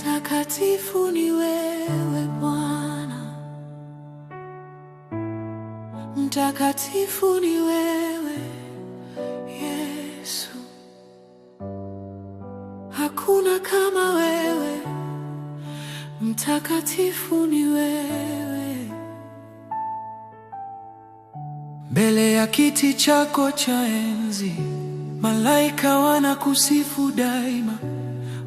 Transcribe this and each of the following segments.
Mtakatifu ni wewe Bwana, mtakatifu ni wewe Yesu. Hakuna kama wewe, mtakatifu ni wewe. Mbele ya kiti chako cha enzi, malaika wanakusifu daima.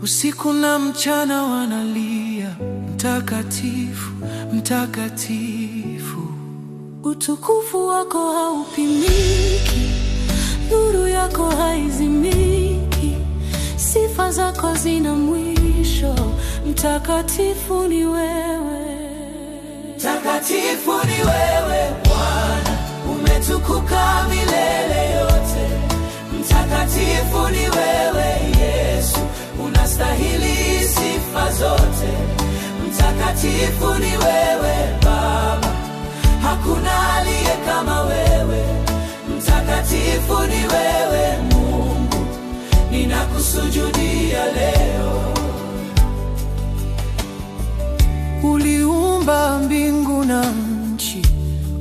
Usiku na mchana wanalia, mtakatifu, mtakatifu. Utukufu wako haupimiki, nuru yako haizimiki, sifa zako zina mwisho. Mtakatifu ni wewe, mtakatifu ni wewe Bwana, umetukuka milele yote. Mtakatifu ni wewe Yesu, unastahili sifa zote. Mtakatifu ni wewe Baba, hakuna aliye kama wewe. Mtakatifu ni wewe Mungu, ninakusujudia leo. Uliumba mbingu na nchi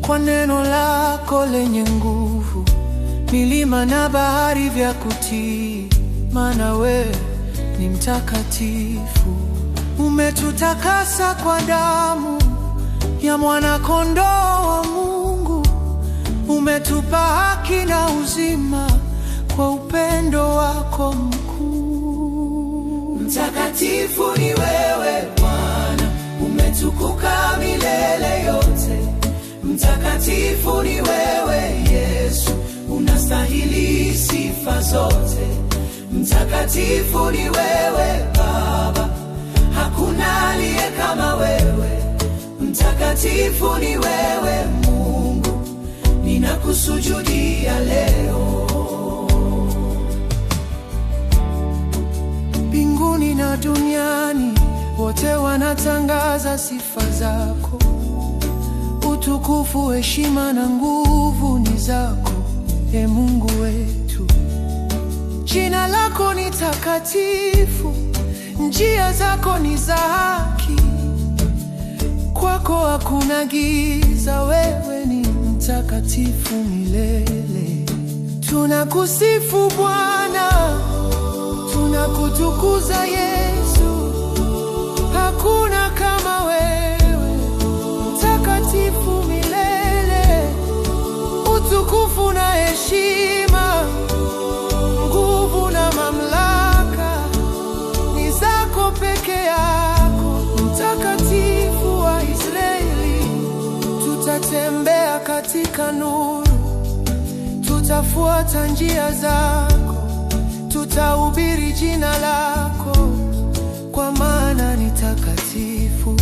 kwa neno lako lenye nguvu, milima na bahari vya kutii, maana wewe ni mtakatifu. Umetutakasa kwa damu ya mwana-kondoo wa Mungu, umetupa haki na uzima kwa upendo wako mkuu. Mtakatifu ni wewe Bwana, umetukuka milele yote. Mtakatifu ni wewe Yesu, unastahili sifa zote. Mtakatifu ni wewe Baba, hakuna aliye kama wewe. Mtakatifu ni wewe Mungu, ninakusujudia leo. Mbinguni na duniani wote wanatangaza sifa zako. Utukufu, heshima na nguvu ni zako, e Mungu wetu. Jina lako ni takatifu, njia zako ni za haki. Kwako hakuna giza, wewe ni mtakatifu milele. Tunakusifu Bwana, tunakutukuza Yesu. Hakuna kama wewe, mtakatifu milele. Utukufu na heshima, nguvu na mamlaka ni zako peke yako. Mtakatifu wa Israeli, tutatembea katika nuru, tutafuata njia zako, tutahubiri jina lako, kwa maana ni takatifu.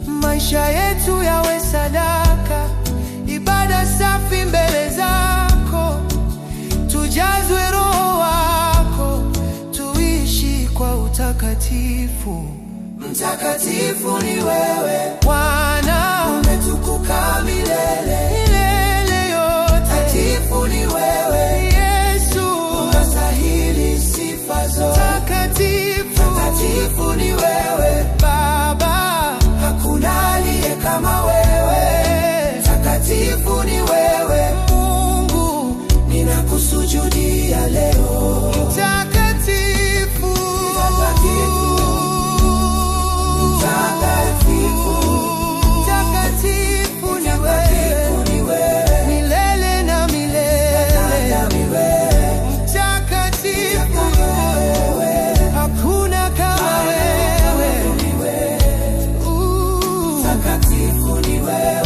Maisha yetu yawe sadaka, ibada safi mbele zako. Tujazwe Roho wako, tuishi kwa utakatifu. Mtakatifu ni wewe Bwana, umetukuka milele milele yote. Mtakatifu ni wewe Yesu, unastahili sifa zote. Mtakatifu ni wewe Baba, hakuna aliye kama wewe. Mtakatifu ni wewe Mungu, ninakusujudia leo. Mtakatifu, mtakatifu, mtakatifu ni wewe milele na milele. Mtakatifu hakuna kama wewe. Mtakatifu ni wewe.